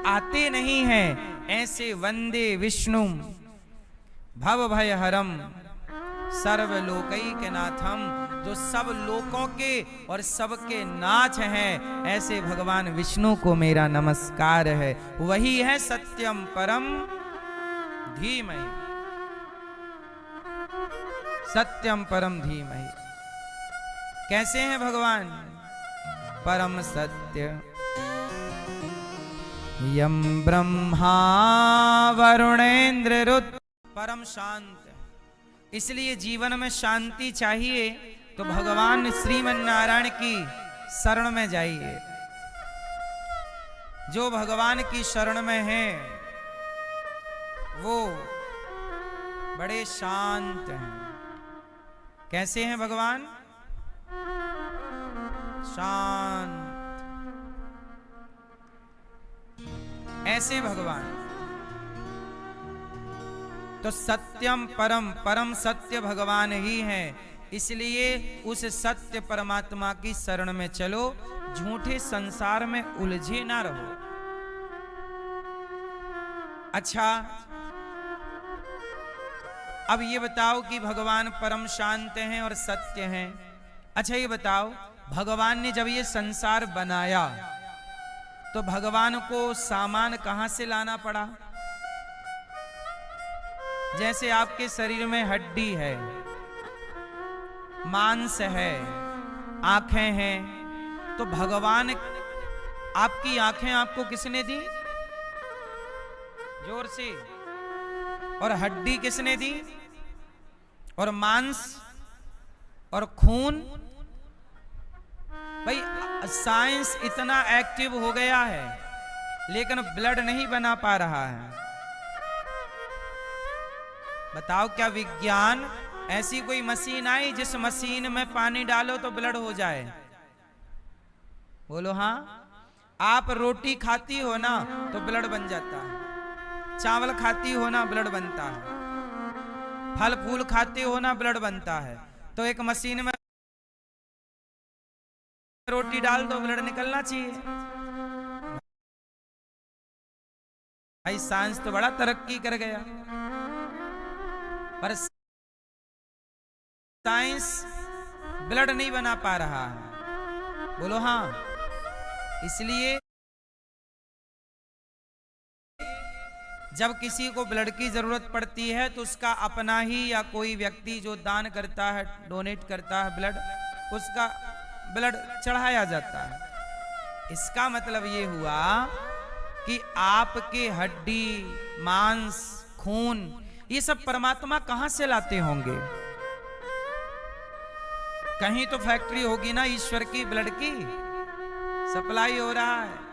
आते नहीं हैं, ऐसे वंदे विष्णु भव भय हरम सर्वलोकैक नाथम, जो सब लोकों के और सबके नाथ हैं, ऐसे भगवान विष्णु को मेरा नमस्कार है। वही है सत्यम परम धीमहि, सत्यम परम धीमहि। कैसे हैं भगवान? परम सत्य यम ब्रह्मा वरुणेन्द्र रुद्र, परम शांत। इसलिए जीवन में शांति चाहिए तो भगवान श्रीमन नारायण की शरण में जाइए। जो भगवान की शरण में है वो बड़े शांत हैं। कैसे हैं भगवान? शांत। ऐसे भगवान तो सत्यम परम, परम सत्य भगवान ही है। इसलिए उस सत्य परमात्मा की शरण में चलो, झूठे संसार में उलझे ना रहो। अच्छा, अब ये बताओ कि भगवान परम शांत हैं और सत्य हैं। अच्छा ये बताओ, भगवान ने जब ये संसार बनाया तो भगवान को सामान कहां से लाना पड़ा? जैसे आपके शरीर में हड्डी है, मांस है, आंखें हैं, तो भगवान आपकी आंखें आपको किसने दी? जोर से। और हड्डी किसने दी? और मांस और खून? भाई साइंस इतना एक्टिव हो गया है लेकिन ब्लड नहीं बना पा रहा है। बताओ क्या विज्ञान ऐसी कोई मशीन आई जिस मशीन में पानी डालो तो ब्लड हो जाए? बोलो हाँ। आप रोटी खाती हो ना तो ब्लड बन जाता है, चावल खाती हो ना ब्लड बनता है, फल फूल खाते हो ना ब्लड बनता है। तो एक मशीन में रोटी डाल दो, ब्लड निकलना चाहिए। भाई साइंस तो बड़ा तरक्की कर गया, पर साइंस ब्लड नहीं बना पा रहा है। बोलो हाँ। इसलिए जब किसी को ब्लड की जरूरत पड़ती है तो उसका अपना ही या कोई व्यक्ति जो दान करता है, डोनेट करता है ब्लड, उसका ब्लड चढ़ाया जाता है। इसका मतलब ये हुआ कि आपके हड्डी, मांस, खून, ये सब परमात्मा कहां से लाते होंगे? कहीं तो फैक्ट्री होगी ना ईश्वर की, ब्लड की सप्लाई हो रहा है।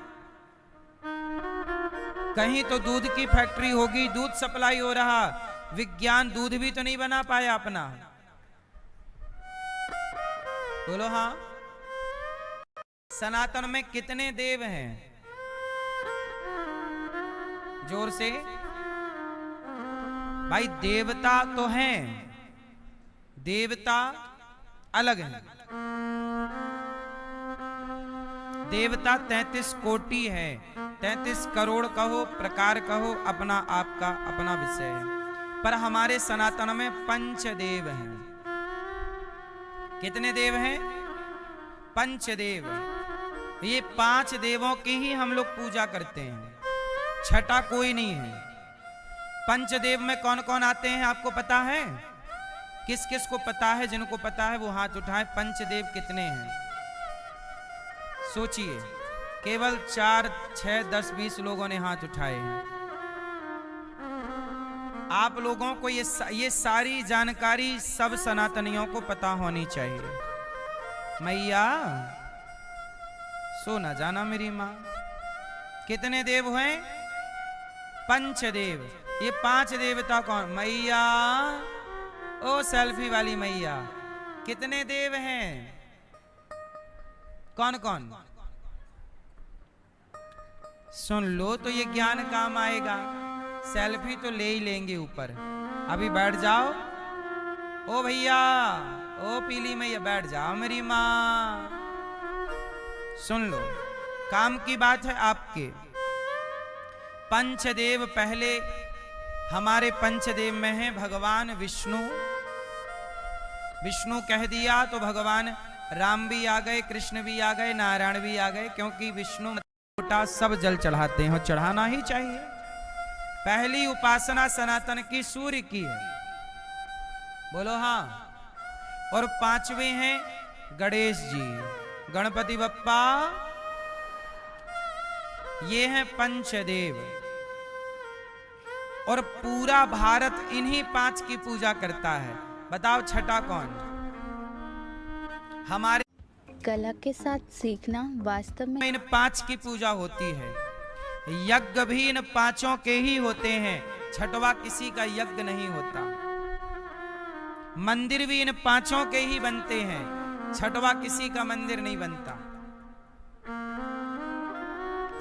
कहीं तो दूध की फैक्ट्री होगी, दूध सप्लाई हो रहा। विज्ञान दूध भी तो नहीं बना पाया अपना। बोलो हाँ। सनातन में कितने देव हैं? जोर से। भाई देवता तो हैं, देवता अलग हैं। देवता 33 कोटि है, 33 करोड़ कहो, प्रकार कहो, अपना आपका अपना विषय है। पर हमारे सनातन में पंचदेव हैं। कितने देव हैं? पंचदेव। ये 5 देवों की ही हम लोग पूजा करते हैं, छठा कोई नहीं है। पंचदेव में कौन कौन आते हैं आपको पता है? किस किस को पता है? जिनको पता है वो हाथ उठाएं। पंचदेव कितने हैं सोचिए। केवल 4, 6, 10, 20 लोगों ने हाथ उठाए हैं। आप लोगों को ये सारी जानकारी सब सनातनियों को पता होनी चाहिए। मैया सो ना जाना मेरी माँ। कितने देव हैं? पंचदेव। ये 5 देवता कौन? मैया, ओ सेल्फी वाली मैया, कितने देव हैं? कौन कौन? सुन लो तो ये ज्ञान काम आएगा। सेल्फी तो ले ही लेंगे ऊपर। अभी बैठ जाओ। ओ भैया, ओ पीली मैया, बैठ जाओ मेरी माँ। सुन लो, काम की बात है आपके। पंचदेव पहले हमारे पंचदेव में है भगवान विष्णु। विष्णु कह दिया तो भगवान राम भी आ गए, कृष्ण भी आ गए, नारायण भी आ गए, क्योंकि विष्णु छोटा सब जल चढ़ाते हैं और चढ़ाना ही चाहिए। पहली उपासना सनातन की सूर्य की है, बोलो हाँ। और पांचवे हैं गणेश जी, गणपति बप्पा, ये हैं पंचदेव। और पूरा भारत इन्हीं पांच की पूजा करता है। बताओ छठा कौन? हमारे कला के साथ सीखना वास्तव में इन पांच की पूजा होती है। यज्ञ भी इन पांचों के ही होते हैं, छठवा किसी का यज्ञ नहीं होता। मंदिर भी इन पांचों के ही बनते हैं, छठवा किसी का मंदिर नहीं बनता।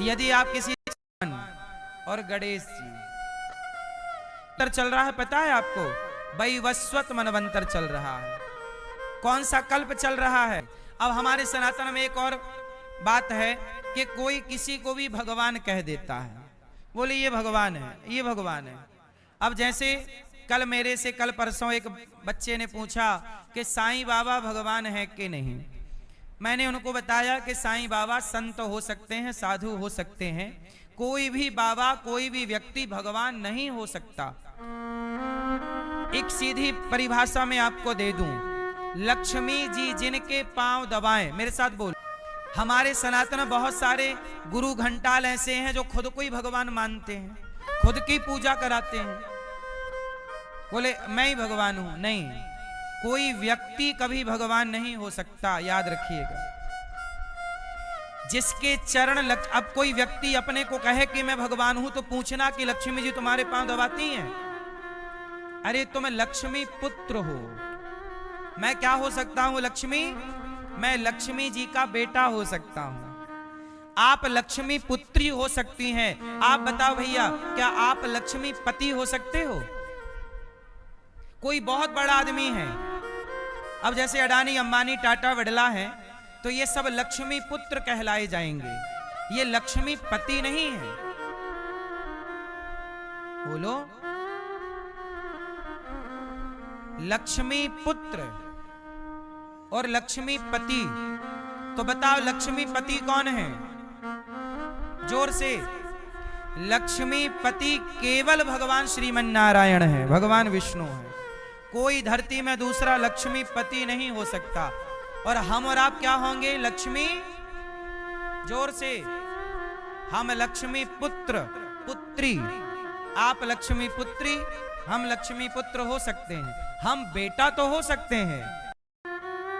यदि आप किसी और गणेश जी चल रहा है, पता है आपको? वैवस्वत मनवंतर चल रहा है। कौन सा कल्प चल रहा है? अब हमारे सनातन में एक और बात है कि कोई किसी को भी भगवान कह देता है, बोले ये भगवान है, ये भगवान है। अब जैसे कल परसों एक बच्चे ने पूछा कि साईं बाबा भगवान है कि नहीं। मैंने उनको बताया कि साईं बाबा संत हो सकते हैं, साधु हो सकते हैं, कोई भी बाबा, कोई भी व्यक्ति भगवान नहीं हो सकता। एक सीधी परिभाषा में आपको दे दूं, लक्ष्मी जी जिनके पांव दबाएं, मेरे साथ बोल। हमारे सनातन में बहुत सारे गुरु घंटाल ऐसे हैं जो खुद को ही भगवान मानते हैं, खुद की पूजा कराते हैं, बोले मैं ही भगवान हूं। नहीं, कोई व्यक्ति कभी भगवान नहीं हो सकता, याद रखिएगा। जिसके चरण अब कोई व्यक्ति अपने को कहे कि मैं भगवान हूं तो पूछना कि लक्ष्मी जी तुम्हारे पांव दबाती हैं? अरे तुम लक्ष्मी पुत्र हो। मैं क्या हो सकता हूं? लक्ष्मी, मैं लक्ष्मी जी का बेटा हो सकता हूं। आप लक्ष्मी पुत्री हो सकती हैं। आप बताओ भैया, क्या आप लक्ष्मी पति हो सकते हो? कोई बहुत बड़ा आदमी है, अब जैसे अडानी, अंबानी, टाटा, बिड़ला है, तो ये सब लक्ष्मी पुत्र कहलाए जाएंगे, ये लक्ष्मी पति नहीं है। बोलो, लक्ष्मी पुत्र और लक्ष्मी पति। तो बताओ लक्ष्मी पति कौन है? जोर से। लक्ष्मी पति केवल भगवान श्रीमन नारायण है, भगवान विष्णु है। कोई धरती में दूसरा लक्ष्मी पति नहीं हो सकता। और हम और आप क्या होंगे? लक्ष्मी, जोर से, हम लक्ष्मी पुत्र पुत्री। आप लक्ष्मी पुत्री, हम लक्ष्मी पुत्र हो सकते हैं। हम बेटा तो हो सकते हैं,